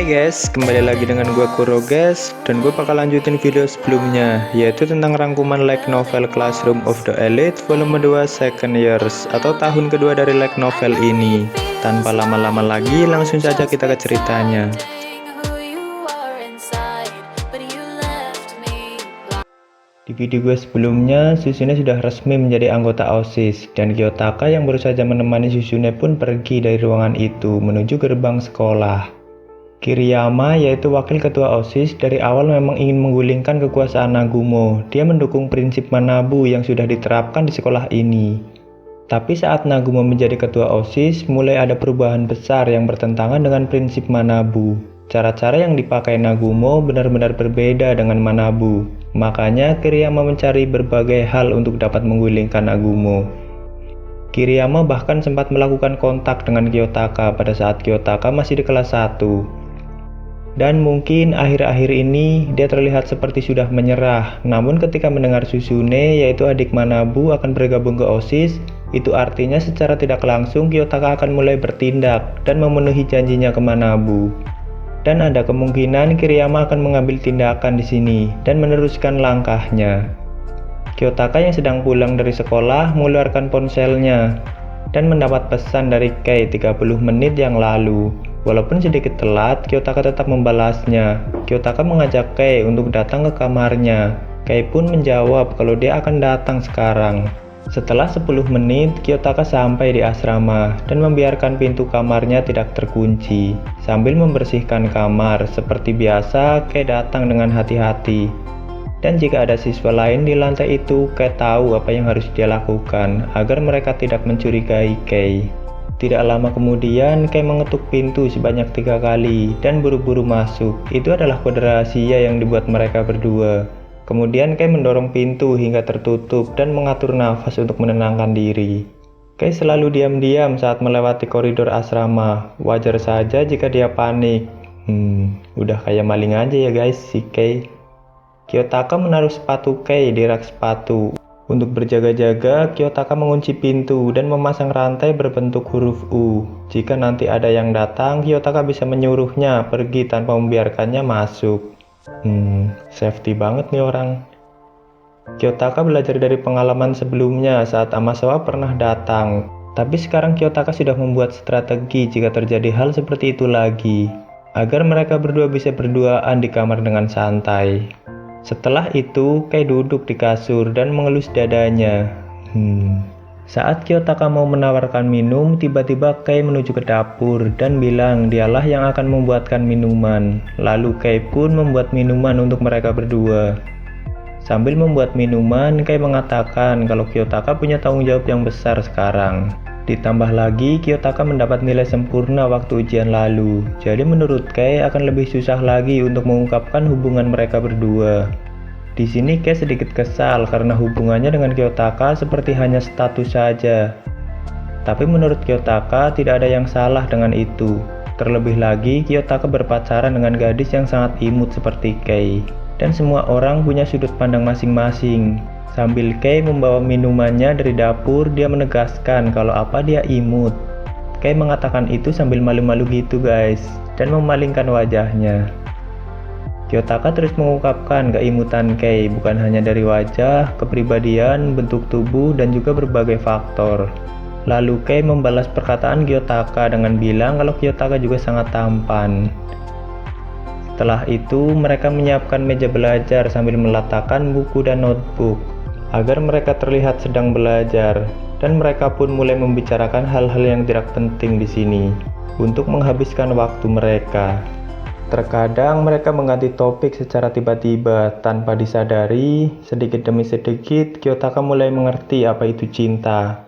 Hai guys, kembali lagi dengan gua Kuro guys, dan gue bakal lanjutin video sebelumnya, yaitu tentang rangkuman light novel Classroom of the Elite volume 2 second years atau tahun kedua dari light novel ini. Tanpa lama-lama lagi, langsung saja kita ke ceritanya. Di video gue sebelumnya, Susune sudah resmi menjadi anggota OSIS, dan Kiyotaka yang baru saja menemani Susune pun pergi dari ruangan itu menuju gerbang sekolah. Kiriyama, yaitu wakil ketua OSIS, dari awal memang ingin menggulingkan kekuasaan Nagumo. Dia mendukung prinsip Manabu yang sudah diterapkan di sekolah ini. Tapi saat Nagumo menjadi ketua OSIS, mulai ada perubahan besar yang bertentangan dengan prinsip Manabu. Cara-cara yang dipakai Nagumo benar-benar berbeda dengan Manabu. Makanya Kiriyama mencari berbagai hal untuk dapat menggulingkan Nagumo. Kiriyama bahkan sempat melakukan kontak dengan Kiyotaka pada saat Kiyotaka masih di kelas 1. Dan mungkin akhir-akhir ini dia terlihat seperti sudah menyerah. Namun ketika mendengar Susune, yaitu adik Manabu, akan bergabung ke OSIS, itu artinya secara tidak langsung Kiyotaka akan mulai bertindak dan memenuhi janjinya ke Manabu. Dan ada kemungkinan Kiriyama akan mengambil tindakan di sini dan meneruskan langkahnya. Kiyotaka yang sedang pulang dari sekolah mengeluarkan ponselnya dan mendapat pesan dari Kei 30 menit yang lalu. Walaupun sedikit telat, Kiyotaka tetap membalasnya. Kiyotaka mengajak Kei untuk datang ke kamarnya. Kei pun menjawab kalau dia akan datang sekarang. Setelah 10 menit, Kiyotaka sampai di asrama dan membiarkan pintu kamarnya tidak terkunci. Sambil membersihkan kamar, seperti biasa, Kei datang dengan hati-hati. Dan jika ada siswa lain di lantai itu, Kei tahu apa yang harus dia lakukan agar mereka tidak mencurigai Kei. Tidak lama kemudian, Kei mengetuk pintu sebanyak 3 kali dan buru-buru masuk. Itu adalah kode rahasia yang dibuat mereka berdua. Kemudian Kei mendorong pintu hingga tertutup dan mengatur nafas untuk menenangkan diri. Kei selalu diam-diam saat melewati koridor asrama. Wajar saja jika dia panik. Udah kayak maling aja ya guys si Kei. Kiyotaka menaruh sepatu Kei di rak sepatu. Untuk berjaga-jaga, Kiyotaka mengunci pintu dan memasang rantai berbentuk huruf U. Jika nanti ada yang datang, Kiyotaka bisa menyuruhnya pergi tanpa membiarkannya masuk. Safety banget nih orang. Kiyotaka belajar dari pengalaman sebelumnya saat Amasawa pernah datang. Tapi sekarang Kiyotaka sudah membuat strategi jika terjadi hal seperti itu lagi, agar mereka berdua bisa berduaan di kamar dengan santai. Setelah itu, Kei duduk di kasur dan mengelus dadanya. Saat Kiyotaka mau menawarkan minum, tiba-tiba Kei menuju ke dapur dan bilang dialah yang akan membuatkan minuman. Lalu Kei pun membuat minuman untuk mereka berdua. Sambil membuat minuman, Kei mengatakan kalau Kiyotaka punya tanggung jawab yang besar sekarang. Ditambah lagi, Kiyotaka mendapat nilai sempurna waktu ujian lalu. Jadi menurut Kei akan lebih susah lagi untuk mengungkapkan hubungan mereka berdua. Di sini Kei sedikit kesal karena hubungannya dengan Kiyotaka seperti hanya status saja. Tapi menurut Kiyotaka tidak ada yang salah dengan itu. Terlebih lagi, Kiyotaka berpacaran dengan gadis yang sangat imut seperti Kei. Dan semua orang punya sudut pandang masing-masing. Sambil Kei membawa minumannya dari dapur, dia menegaskan kalau apa dia imut. Kei mengatakan itu sambil malu-malu gitu guys, dan memalingkan wajahnya. Kiyotaka terus mengungkapkan keimutan Kei bukan hanya dari wajah, kepribadian, bentuk tubuh, dan juga berbagai faktor. Lalu Kei membalas perkataan Kiyotaka dengan bilang kalau Kiyotaka juga sangat tampan. Setelah itu, mereka menyiapkan meja belajar sambil meletakkan buku dan notebook agar mereka terlihat sedang belajar, dan mereka pun mulai membicarakan hal-hal yang tidak penting di sini untuk menghabiskan waktu mereka. Terkadang mereka mengganti topik secara tiba-tiba tanpa disadari. Sedikit demi sedikit, Kiyotaka mulai mengerti apa itu cinta.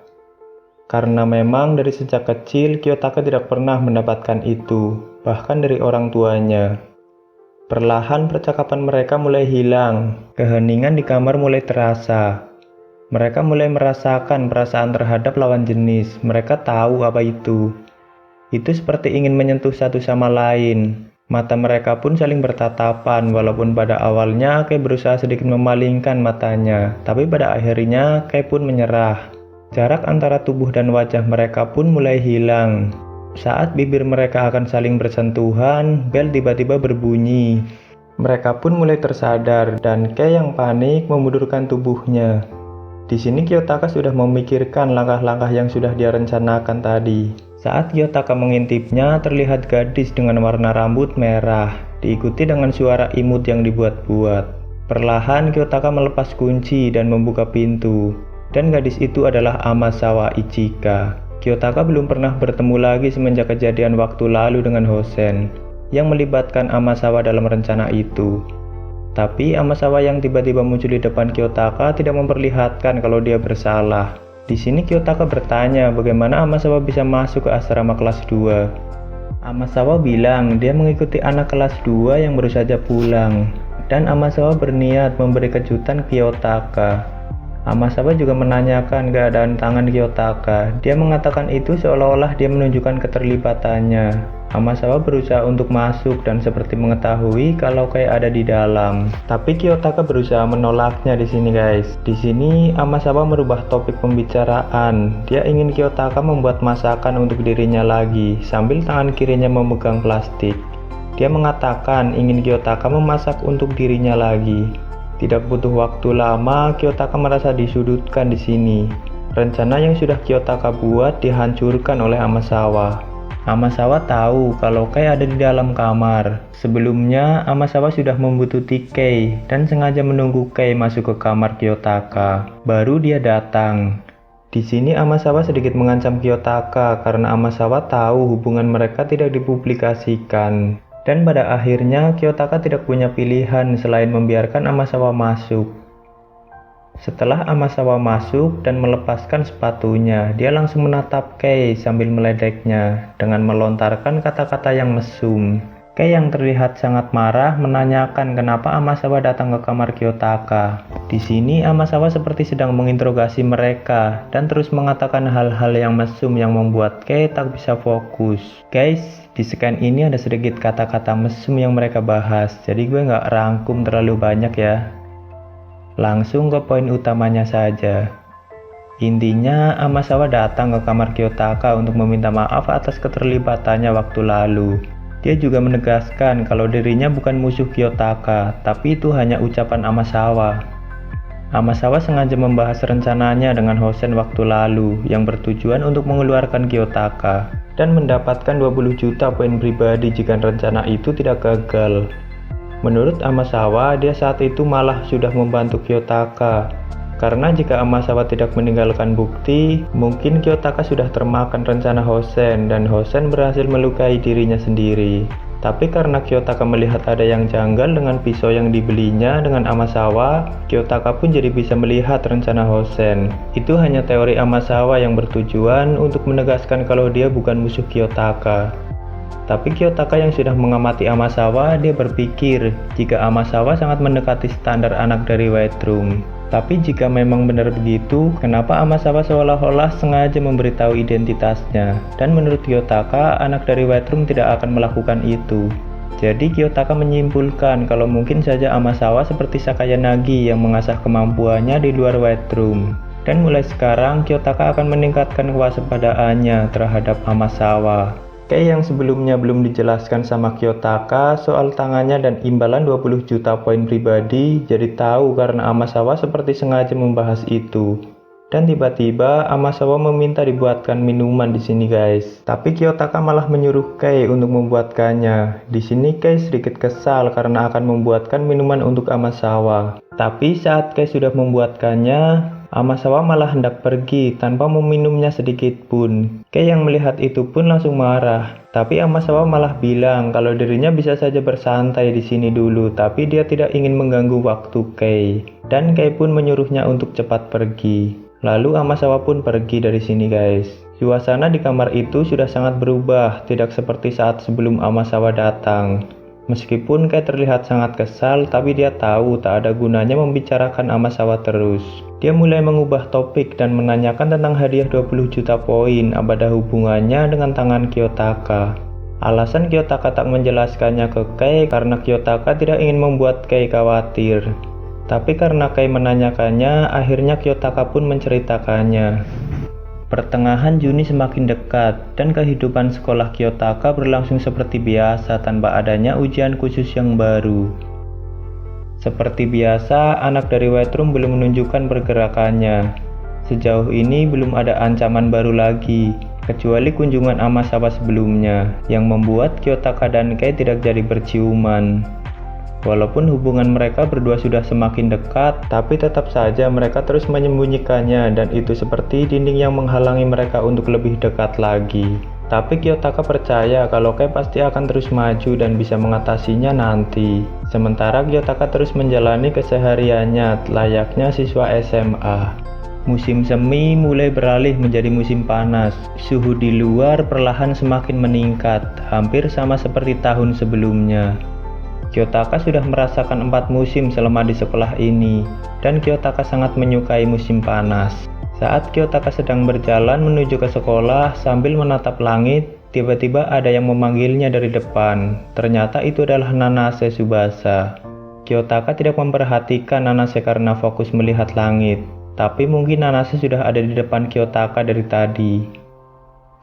Karena memang dari sejak kecil, Kiyotaka tidak pernah mendapatkan itu, bahkan dari orang tuanya. Perlahan percakapan mereka mulai hilang, keheningan di kamar mulai terasa. Mereka mulai merasakan perasaan terhadap lawan jenis, mereka tahu apa itu. Itu seperti ingin menyentuh satu sama lain. Mata mereka pun saling bertatapan, walaupun pada awalnya Kei berusaha sedikit memalingkan matanya, tapi pada akhirnya Kei pun menyerah. Jarak antara tubuh dan wajah mereka pun mulai hilang. Saat bibir mereka akan saling bersentuhan, bel tiba-tiba berbunyi. Mereka pun mulai tersadar dan Kei yang panik memundurkan tubuhnya. Di sini Kiyotaka sudah memikirkan langkah-langkah yang sudah dia rencanakan tadi. Saat Kiyotaka mengintipnya, terlihat gadis dengan warna rambut merah, diikuti dengan suara imut yang dibuat-buat. Perlahan Kiyotaka melepas kunci dan membuka pintu. Dan gadis itu adalah Amasawa Ichika. Kiyotaka belum pernah bertemu lagi semenjak kejadian waktu lalu dengan Hosen yang melibatkan Amasawa dalam rencana itu. Tapi Amasawa yang tiba-tiba muncul di depan Kiyotaka tidak memperlihatkan kalau dia bersalah. Di sini Kiyotaka bertanya bagaimana Amasawa bisa masuk ke asrama kelas 2. Amasawa bilang dia mengikuti anak kelas 2 yang baru saja pulang. Dan Amasawa berniat memberi kejutan Kiyotaka. Amasawa juga menanyakan keadaan tangan Kiyotaka. Dia mengatakan itu seolah-olah dia menunjukkan keterlibatannya. Amasawa berusaha untuk masuk dan seperti mengetahui kalau Kei ada di dalam. Tapi Kiyotaka berusaha menolaknya di sini guys. Di sini Amasawa merubah topik pembicaraan. Dia ingin Kiyotaka membuat masakan untuk dirinya lagi sambil tangan kirinya memegang plastik. Dia mengatakan ingin Kiyotaka memasak untuk dirinya lagi. Tidak butuh waktu lama, Kiyotaka merasa disudutkan di sini. Rencana yang sudah Kiyotaka buat dihancurkan oleh Amasawa. Amasawa tahu kalau Kei ada di dalam kamar. Sebelumnya, Amasawa sudah membuntuti Kei dan sengaja menunggu Kei masuk ke kamar Kiyotaka. Baru dia datang. Di sini Amasawa sedikit mengancam Kiyotaka karena Amasawa tahu hubungan mereka tidak dipublikasikan. Dan pada akhirnya Kiyotaka tidak punya pilihan selain membiarkan Amasawa masuk. Setelah Amasawa masuk dan melepaskan sepatunya, dia langsung menatap Kei sambil meledeknya dengan melontarkan kata-kata yang mesum. Kei yang terlihat sangat marah menanyakan kenapa Amasawa datang ke kamar Kiyotaka. Di sini Amasawa seperti sedang menginterogasi mereka dan terus mengatakan hal-hal yang mesum yang membuat Kei tak bisa fokus. Guys, di scan ini ada sedikit kata-kata mesum yang mereka bahas, jadi gue nggak rangkum terlalu banyak ya. Langsung ke poin utamanya saja. Intinya, Amasawa datang ke kamar Kiyotaka untuk meminta maaf atas keterlibatannya waktu lalu. Dia juga menegaskan kalau dirinya bukan musuh Kiyotaka, tapi itu hanya ucapan Amasawa. Amasawa sengaja membahas rencananya dengan Hosen waktu lalu yang bertujuan untuk mengeluarkan Kiyotaka dan mendapatkan 20 juta poin pribadi jika rencana itu tidak gagal. Menurut Amasawa, dia saat itu malah sudah membantu Kiyotaka. Karena jika Amasawa tidak meninggalkan bukti, mungkin Kiyotaka sudah termakan rencana Hosen dan Hosen berhasil melukai dirinya sendiri. Tapi karena Kiyotaka melihat ada yang janggal dengan pisau yang dibelinya dengan Amasawa, Kiyotaka pun jadi bisa melihat rencana Hosen. Itu hanya teori Amasawa yang bertujuan untuk menegaskan kalau dia bukan musuh Kiyotaka. Tapi Kiyotaka yang sudah mengamati Amasawa, dia berpikir jika Amasawa sangat mendekati standar anak dari White Room. Tapi jika memang benar begitu, kenapa Amasawa seolah-olah sengaja memberitahu identitasnya? Dan menurut Kiyotaka, anak dari White Room tidak akan melakukan itu. Jadi Kiyotaka menyimpulkan kalau mungkin saja Amasawa seperti Sakayanagi yang mengasah kemampuannya di luar White Room. Dan mulai sekarang Kiyotaka akan meningkatkan kewaspadaannya terhadap Amasawa. Kei yang sebelumnya belum dijelaskan sama Kiyotaka soal tangannya dan imbalan 20 juta poin pribadi jadi tahu karena Amasawa seperti sengaja membahas itu. Dan tiba-tiba Amasawa meminta dibuatkan minuman di sini guys. Tapi Kiyotaka malah menyuruh Kei untuk membuatkannya. Di sini Kei sedikit kesal karena akan membuatkan minuman untuk Amasawa. Tapi saat Kei sudah membuatkannya, Amasawa malah hendak pergi tanpa meminumnya sedikit pun. Kei yang melihat itu pun langsung marah. Tapi Amasawa malah bilang kalau dirinya bisa saja bersantai di sini dulu, tapi dia tidak ingin mengganggu waktu Kei. Dan Kei pun menyuruhnya untuk cepat pergi. Lalu Amasawa pun pergi dari sini guys. Suasana di kamar itu sudah sangat berubah, tidak seperti saat sebelum Amasawa datang. Meskipun Kei terlihat sangat kesal, tapi dia tahu tak ada gunanya membicarakan Amasawa terus. Dia mulai mengubah topik dan menanyakan tentang hadiah 20 juta poin apa ada hubungannya dengan tangan Kiyotaka. Alasan Kiyotaka tak menjelaskannya ke Kei karena Kiyotaka tidak ingin membuat Kei khawatir. Tapi karena Kei menanyakannya, akhirnya Kiyotaka pun menceritakannya. Pertengahan Juni semakin dekat, dan kehidupan sekolah Kiyotaka berlangsung seperti biasa tanpa adanya ujian khusus yang baru. Seperti biasa, anak dari White Room belum menunjukkan pergerakannya. Sejauh ini belum ada ancaman baru lagi, kecuali kunjungan Amasawa sebelumnya, yang membuat Kiyotaka dan Kei tidak jadi berciuman. Walaupun hubungan mereka berdua sudah semakin dekat, tapi tetap saja mereka terus menyembunyikannya dan itu seperti dinding yang menghalangi mereka untuk lebih dekat lagi. Tapi Kiyotaka percaya kalau Kei pasti akan terus maju dan bisa mengatasinya nanti. Sementara Kiyotaka terus menjalani kesehariannya layaknya siswa SMA. Musim semi mulai beralih menjadi musim panas. Suhu di luar perlahan semakin meningkat, hampir sama seperti tahun sebelumnya. Kiyotaka sudah merasakan 4 musim selama di sekolah ini, dan Kiyotaka sangat menyukai musim panas. Saat Kiyotaka sedang berjalan menuju ke sekolah sambil menatap langit, tiba-tiba ada yang memanggilnya dari depan. Ternyata itu adalah Nanase Tsubasa. Kiyotaka tidak memperhatikan Nanase karena fokus melihat langit, tapi mungkin Nanase sudah ada di depan Kiyotaka dari tadi.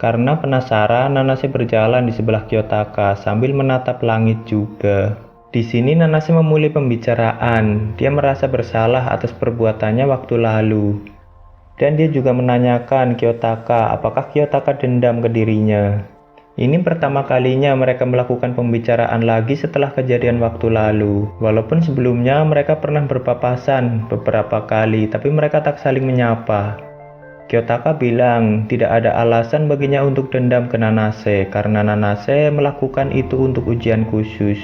Karena penasaran, Nanase berjalan di sebelah Kiyotaka sambil menatap langit juga. Di sini Nanase memulai pembicaraan. Dia merasa bersalah atas perbuatannya waktu lalu. Dan dia juga menanyakan Kiyotaka apakah Kiyotaka dendam ke dirinya. Ini pertama kalinya mereka melakukan pembicaraan lagi setelah kejadian waktu lalu. Walaupun sebelumnya mereka pernah berpapasan beberapa kali, tapi mereka tak saling menyapa. Kiyotaka bilang tidak ada alasan baginya untuk dendam ke Nanase karena Nanase melakukan itu untuk ujian khusus.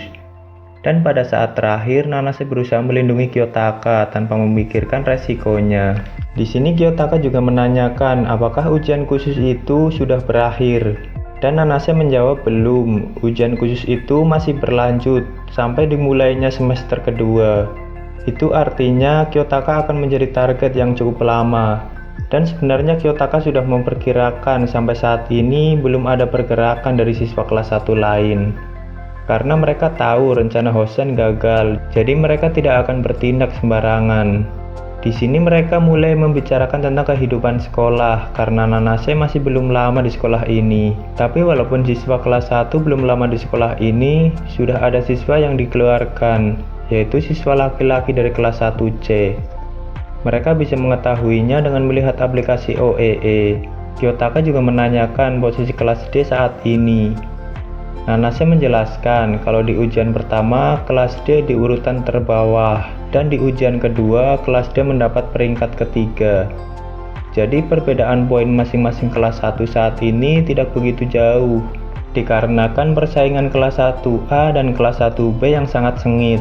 Dan pada saat terakhir, Nanase berusaha melindungi Kiyotaka tanpa memikirkan resikonya. Di sini Kiyotaka juga menanyakan apakah ujian khusus itu sudah berakhir. Dan Nanase menjawab belum, ujian khusus itu masih berlanjut sampai dimulainya semester kedua. Itu artinya Kiyotaka akan menjadi target yang cukup lama. Dan sebenarnya Kiyotaka sudah memperkirakan sampai saat ini belum ada pergerakan dari siswa kelas 1 lain. Karena mereka tahu rencana Hosen gagal, jadi mereka tidak akan bertindak sembarangan. Di sini mereka mulai membicarakan tentang kehidupan sekolah, karena Nanase masih belum lama di sekolah ini. Tapi walaupun siswa kelas 1 belum lama di sekolah ini, sudah ada siswa yang dikeluarkan, yaitu siswa laki-laki dari kelas 1C. Mereka bisa mengetahuinya dengan melihat aplikasi OEE. Kiyotaka juga menanyakan posisi kelas D saat ini. Nanase menjelaskan kalau di ujian pertama kelas D di urutan terbawah dan di ujian kedua kelas D mendapat peringkat ketiga. Jadi perbedaan poin masing-masing kelas 1 saat ini tidak begitu jauh dikarenakan persaingan kelas 1A dan kelas 1B yang sangat sengit.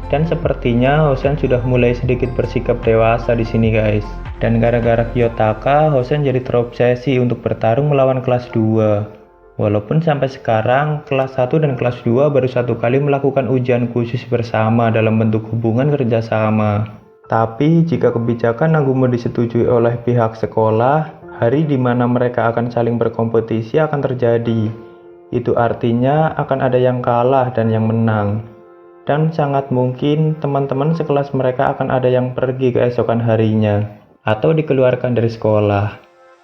Dan sepertinya Hosen sudah mulai sedikit bersikap dewasa di sini guys. Dan gara-gara Kiyotaka, Hosen jadi terobsesi untuk bertarung melawan kelas 2. Walaupun sampai sekarang, kelas 1 dan kelas 2 baru 1 kali melakukan ujian khusus bersama dalam bentuk hubungan kerjasama. Tapi, jika kebijakan Nagumo disetujui oleh pihak sekolah, hari di mana mereka akan saling berkompetisi akan terjadi. Itu artinya akan ada yang kalah dan yang menang. Dan sangat mungkin teman-teman sekelas mereka akan ada yang pergi keesokan harinya, atau dikeluarkan dari sekolah.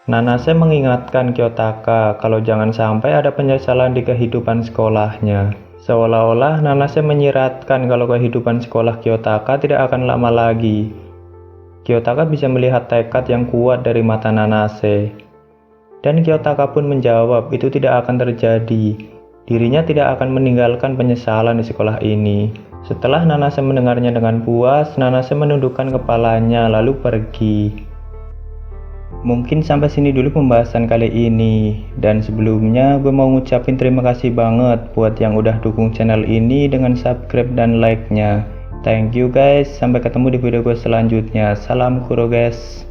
Nanase mengingatkan Kiyotaka kalau jangan sampai ada penyesalan di kehidupan sekolahnya. Seolah-olah Nanase menyiratkan kalau kehidupan sekolah Kiyotaka tidak akan lama lagi. Kiyotaka bisa melihat tekad yang kuat dari mata Nanase. Dan Kiyotaka pun menjawab itu tidak akan terjadi. Dirinya tidak akan meninggalkan penyesalan di sekolah ini. Setelah Nanase mendengarnya dengan puas, Nanase menundukkan kepalanya lalu pergi. Mungkin sampai sini dulu pembahasan kali ini. Dan sebelumnya gue mau ngucapin terima kasih banget buat yang udah dukung channel ini dengan subscribe dan like-nya. Thank you guys, sampai ketemu di video gue selanjutnya. Salam Kuro guys.